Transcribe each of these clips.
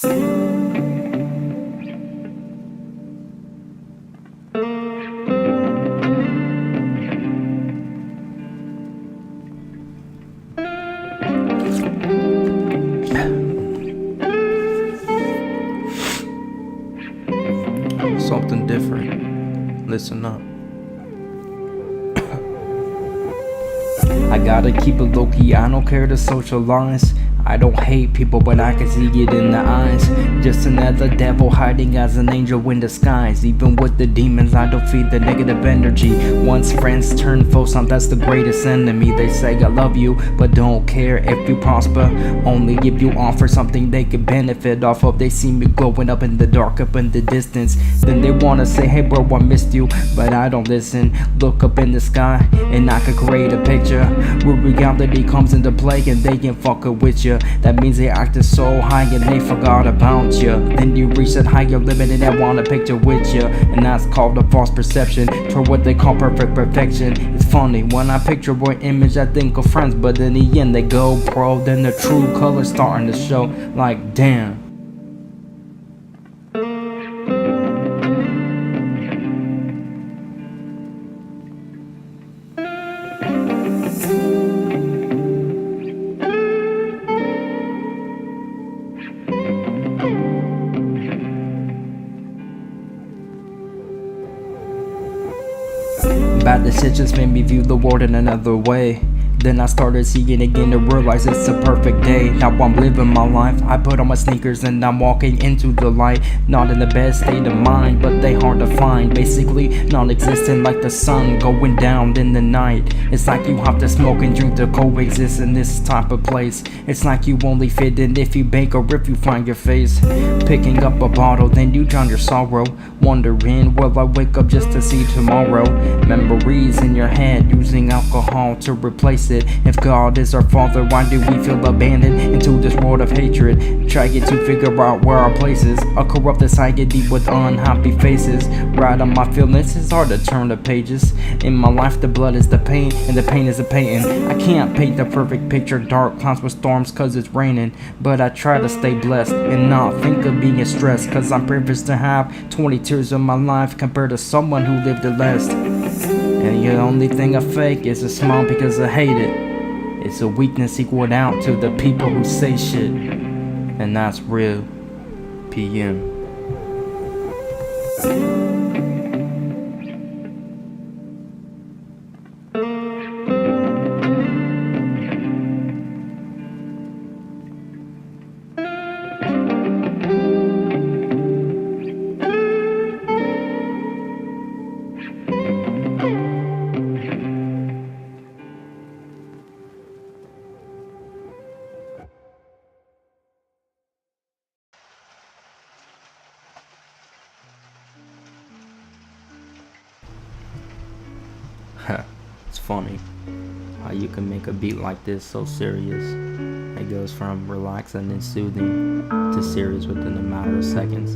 Something different. Listen up. I gotta keep it low key, I don't care to socialize. I don't hate people, but I can see it in the eyes. Just another devil hiding as an angel in disguise. Even with the demons, I don't feed the negative energy. Once friends turn foes, that's the greatest enemy. They say I love you, but don't care if you prosper. Only if you offer something they can benefit off of. They see me glowing up in the dark, up in the distance. Then they wanna say, hey bro, I missed you, but I don't listen. Look up in the sky, and I can create a picture where reality comes into play, and they ain't fucking with you. That means they acted so high and they forgot about you. Then you reach that higher limit and they want a picture with you, and that's called a false perception for what they call perfect perfection. It's funny, when I picture an image I think of friends, but in the end they go pro. Then the true colors starting to show, like damn. Bad decisions made me view the world in another way. Then I started seeing again and realized it's a perfect day. Now I'm living my life, I put on my sneakers and I'm walking into the light. Not in the best state of mind, but they hard to find. Basically non-existent, like the sun going down in the night. It's like you have to smoke and drink to coexist in this type of place. It's like you only fit in if you bake or if you find your face. Picking up a bottle, then you drown your sorrow. Wondering, will I wake up just to see tomorrow? Memories in your head, using alcohol to replace it. If God is our father, why do we feel abandoned into this world of hatred? Trying to figure out where our place is. A corrupt society with unhappy faces. Right on my feelings, it's hard to turn the pages. In my life the blood is the pain, and the pain is the painting. I can't paint the perfect picture, dark clouds with storms cause it's raining. But I try to stay blessed and not think of being stressed, cause I'm privileged to have 20 years of my life compared to someone who lived the less. And the only thing I fake is a smile because I hate it. It's a weakness equaled out to the people who say shit. And that's real. PM. It's funny how you can make a beat like this so serious. It goes from relaxing and soothing to serious within a matter of seconds.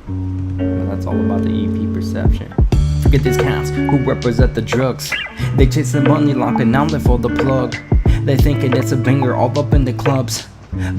Well, that's all about the EP perception. Forget these cats who represent the drugs. They chase the money like an outlet for the plug. They thinking it's a banger all up in the clubs.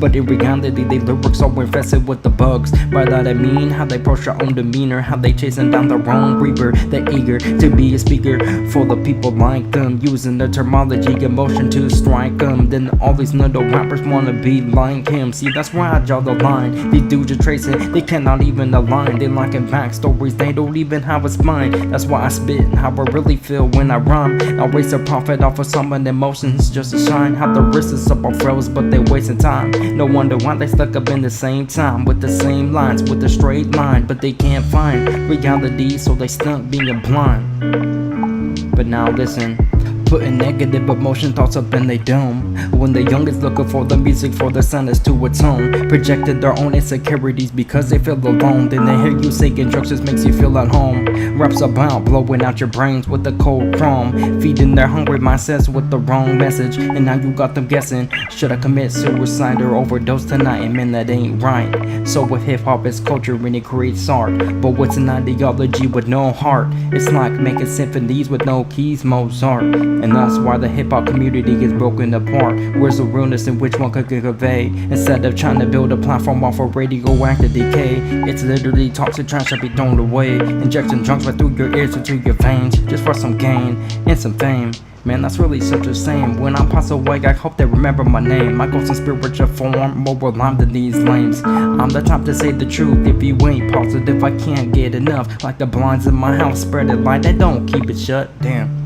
But in reality, they lyrics are infested with the bugs. By that I mean how they approach their own demeanor, how they chasing down their own reaper. They're eager to be a speaker for the people like them, using the terminology, emotion to strike them. Then all these little rappers wanna be like him. See, that's why I draw the line. These dudes are tracing, they cannot even align. They lacking backstories, they don't even have a spine. That's why I spit how I really feel when I rhyme. I raise a profit off of someone emotions just to shine. How the wrist is up on froze, but they wasting time. No wonder why they stuck up in the same time with the same lines, with a straight line, but they can't find reality, so they stuck being blind. But now listen, putting negative emotion thoughts up in their dome. When the youngest looking for the music for the sadness to atone, projected their own insecurities because they feel alone. Then they hear you saying drugs just makes you feel at home. Raps about blowing out your brains with the cold chrome, feeding their hungry mindsets with the wrong message. And now you got them guessing, should I commit suicide or overdose tonight? And man, that ain't right. So with hip hop it's culture and it creates art, but what's an ideology with no heart? It's like making symphonies with no keys, Mozart. And that's why the hip-hop community is broken apart. Where's the realness in which one could convey? Instead of trying to build a platform off of radioactive decay, it's literally toxic trash that be thrown away. Injecting drugs right through your ears, into your veins, just for some gain and some fame. Man, that's really such a shame. When I pass away, I hope they remember my name. My ghost in spiritual form, more rhyme than these lames. I'm the type to say the truth. If you ain't positive, I can't get enough. Like the blinds in my house, spread it light, they don't keep it shut. Damn.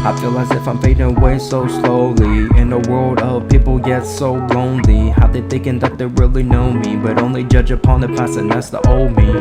I feel as if I'm fading away so slowly in a world of people yet so lonely. How they thinking that they really know me, but only judge upon the past and that's the old me.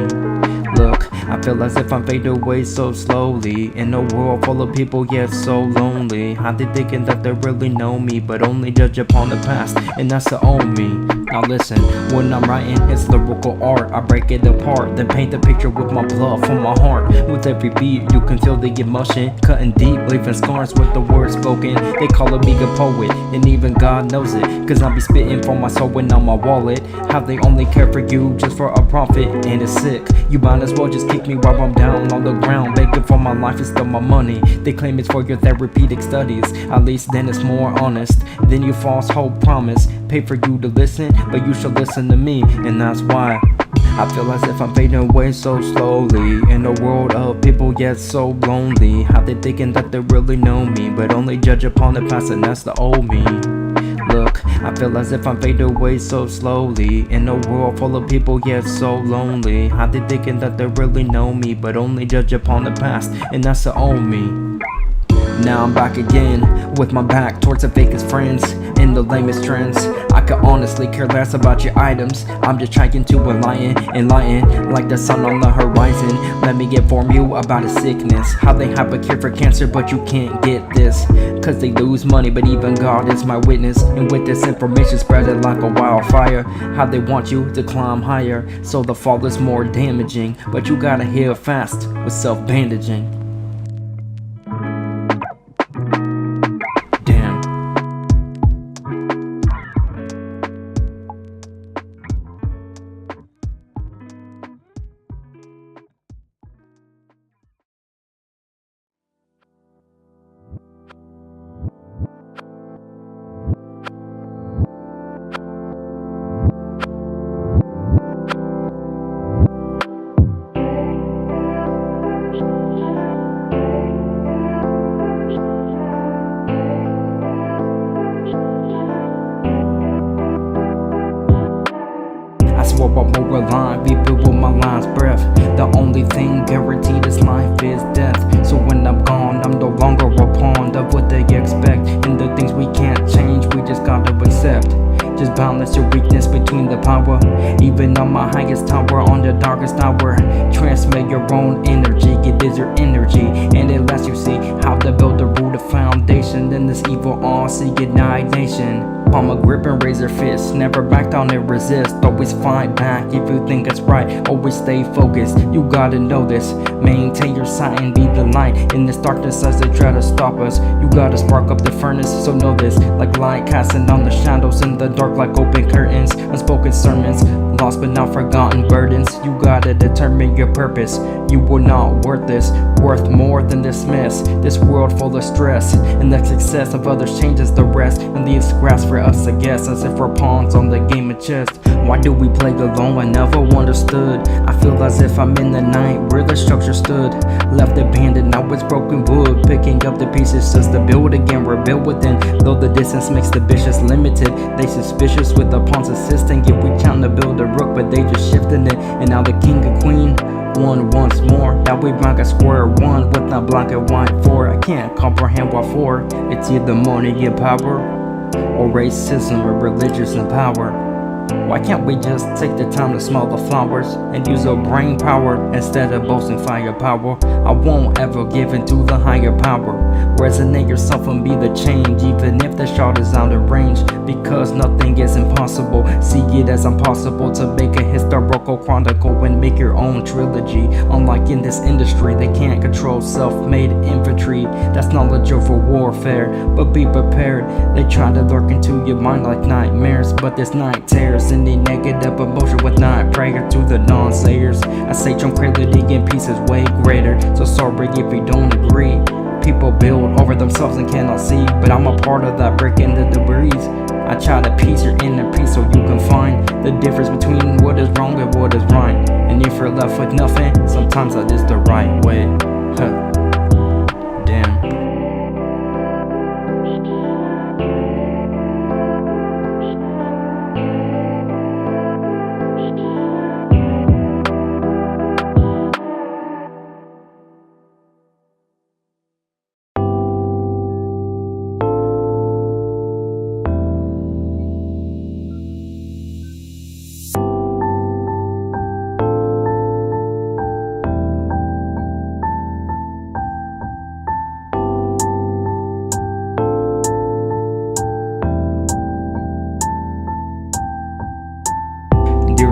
Look, I feel as if I'm fading away so slowly in a world full of people yet so lonely. How they thinking that they really know me, but only judge upon the past and that's the old me. Now listen, when I'm writing, it's lyrical art. I break it apart, then paint the picture with my blood from my heart. With every beat, you can feel the emotion cutting deep, leaving scars with the words spoken. They call me a poet, and even God knows it, cause I be spitting from my soul and on my wallet. How they only care for you just for a profit, and it's sick. You might as well just kick me while I'm down on the ground, begging for my life instead of my money. They claim it's for your therapeutic studies, at least then it's more honest than your false hope promise. Pay for you to listen, but you should listen to me, and that's why I feel as if I'm fading away so slowly in a world of people yet so lonely. How they thinking that they really know me, but only judge upon the past and that's the old me. Look, I feel as if I'm fading away so slowly in a world full of people yet so lonely. How they thinking that they really know me, but only judge upon the past and that's the old me. Now I'm back again, with my back towards the fakest friends and the lamest trends. I could honestly care less about your items. I'm just trying to enlighten, like the sun on the horizon. Let me inform you about a sickness, how they have a cure for cancer but you can't get this, cause they lose money, but even God is my witness. And with this information spreading like a wildfire, how they want you to climb higher, so the fall is more damaging. But you gotta heal fast with self-bandaging. More aligned, be built with my lines breath. The only thing guaranteed is life is death. So when I'm gone, I'm no longer a pawn of what they expect. And the things we can't change, we just gotta accept. Just balance your weakness between the power. Even on my highest tower, on the darkest hour, transmit your own energy. It is your energy, and it lets you see how to build a root of foundation in this evil all-seeing nation. Palm a grip and raise your fist, never back down and resist. Always fight back if you think it's right, always stay focused. You gotta know this, maintain your sight and be the light in this darkness as they try to stop us. You gotta spark up the furnace, so know this, like light casting on the shadows in the dark like open curtains. Unspoken sermons, lost but not forgotten burdens. You gotta gotta determine your purpose. You are not worthless, worth more than dismiss. This world full of stress, and the success of others changes the rest, and leaves grass for us to guess, as if we're pawns on the game of chess. Why do we play alone? I never understood. I feel as if I'm in the night where the structure stood, left abandoned, now it's broken wood. Picking up the pieces just to build again, rebuild within. Though the distance makes the vicious limited, they suspicious with the pawns assisting. If we count to build a rook, but they just shifting it. And now the king and queen won once more. Now we back at square one with that black and white for. I can't comprehend what for. It's either money and power, or racism or religious and power. Why can't we just take the time to smell the flowers and use our brain power instead of boasting firepower? I won't ever give in to the higher power. Resonate yourself and be the change, even if the shot is out of range, because nothing is impossible. See it as impossible to make a historical chronicle and make your own trilogy. Unlike in this industry, they can't control self-made infantry. That's knowledge over warfare, but be prepared. They try to lurk into your mind like nightmares, but this night tears any negative emotion with night prayer to the non-sayers. I say tranquility in peace is way greater, so sorry if you don't agree. People build over themselves and cannot see, but I'm a part of that breaking the debris. I try to piece your inner peace so you can find the difference between what is wrong and what is right. And if you're left with nothing, sometimes that is the right way. Damn.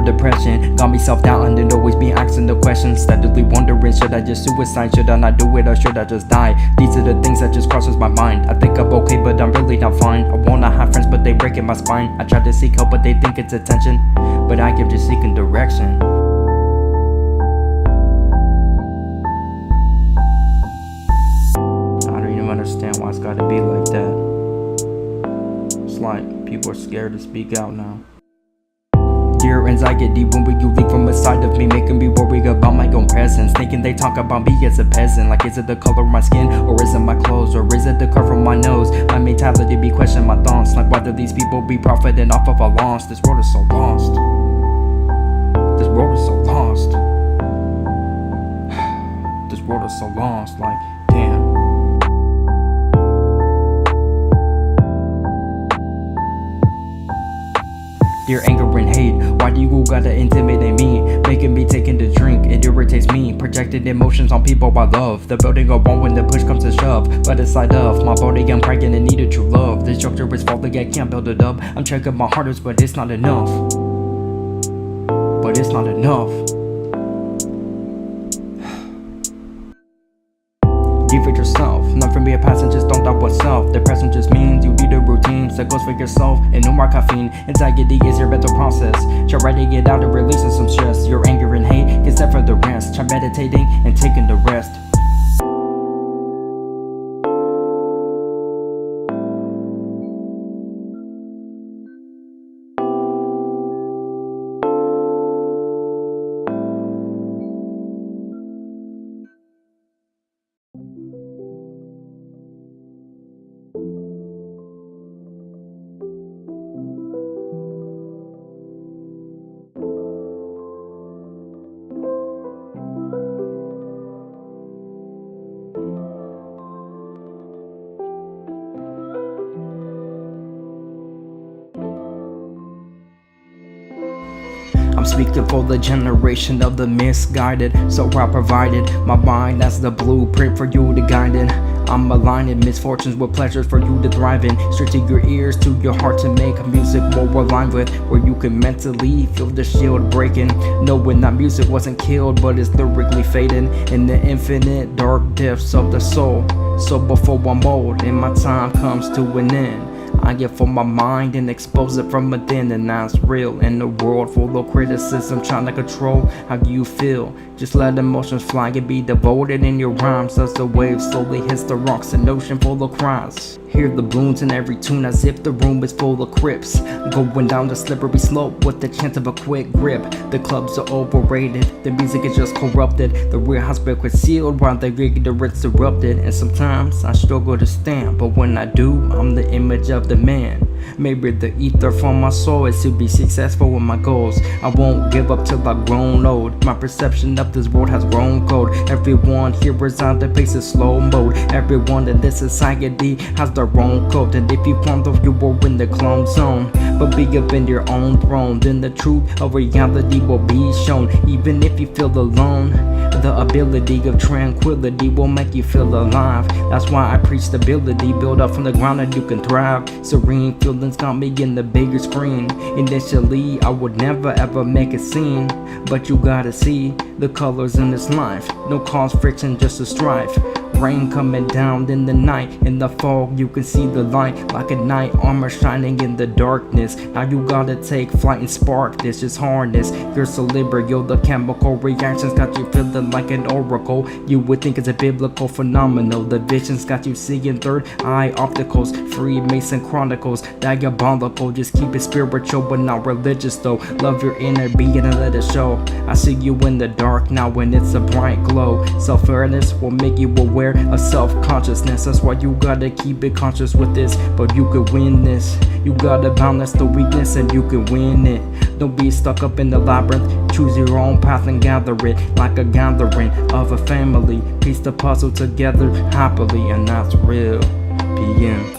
Depression got me self-doubting and always be asking the questions, steadily wondering, should I just suicide, should I not do it, or should I just die? These are the things that just crosses my mind. I think I'm okay, but I'm really not fine. I wanna have friends, but they breaking my spine. I try to seek help, but they think it's attention, but I keep just seeking direction. I don't even understand why it's gotta be like that. It's like people are scared to speak out now. Dear anxiety, when will you leave from inside of me, making me worry about my own presence? Thinking they talk about me as a peasant, like is it the color of my skin, or is it my clothes, or is it the curve from my nose? My mentality be questioning my thoughts, like why do these people be profiting off of a loss? This world is so lost. This world is so lost. This world is so lost, like damn. Dear anger and hate, why do you gotta intimidate me? Making me taking the drink, it irritates me. Projecting emotions on people I love. The building go wrong when the push comes to shove. But inside of my body I'm crying and needed true love. The structure is falling, I can't build it up. I'm checking my hardest, but it's not enough. But it's not enough. Deep for yourself, not from be a passenger, just don't doubt what's self. Depression just means you need a routine that goes for yourself and no more caffeine. Anxiety is your mental process. Try writing it out and releasing some stress. Your anger and hate get set for the rest. Try meditating and taking the rest. I'm speaking for the generation of the misguided, so I provided my mind as the blueprint for you to guide in. I'm aligning misfortunes with pleasures for you to thrive in. Straight to your ears, to your heart, to make music more aligned with, where you can mentally feel the shield breaking, knowing that music wasn't killed but it's lyrically fading in the infinite dark depths of the soul. So before I'm old and my time comes to an end, I get from my mind and expose it from within, and that's real. In a world full of criticism trying to control how you feel, just let emotions fly and be devoted in your rhymes as the wave slowly hits the rocks, an ocean full of cries. Hear the balloons in every tune as if the room is full of crips, going down the slippery slope with the chance of a quick grip. The clubs are overrated, the music is just corrupted, the real has been concealed while the ignorance erupted. And sometimes I struggle to stand, but when I do, I'm the image of the man. Maybe the ether from my soul is to be successful with my goals. I won't give up till I've grown old. My perception of this world has grown cold. Everyone here is on the pace of slow mode. Everyone in this society has their own code, and if you wonder, you are in the clone zone. But be up in your own throne, then the truth of reality will be shown. Even if you feel alone, the ability of tranquility will make you feel alive. That's why I preach stability, build up from the ground and you can thrive. Serene feelings got me in the bigger screen. Initially, I would never ever make a scene, but you gotta see the colors in this life. No cause friction, just a strife. Rain coming down in the night, in the fog you can see the light, like a knight armor shining in the darkness. Now you gotta take flight and spark this, just harness your cerebral, the chemical reactions got you feeling like an oracle. You would think it's a biblical phenomenon. The visions got you seeing third eye opticals, Freemason chronicles, diabolical. Just keep it spiritual but not religious though. Love your inner being and let it show. I see you in the dark now when it's a bright glow. Self-awareness will make you aware of self-consciousness. That's why you gotta keep it conscious with this, but you can win this. You gotta balance the weakness and you can win it. Don't be stuck up in the labyrinth, choose your own path and gather it like a gathering of a family. Piece the puzzle together happily, and that's real. PM.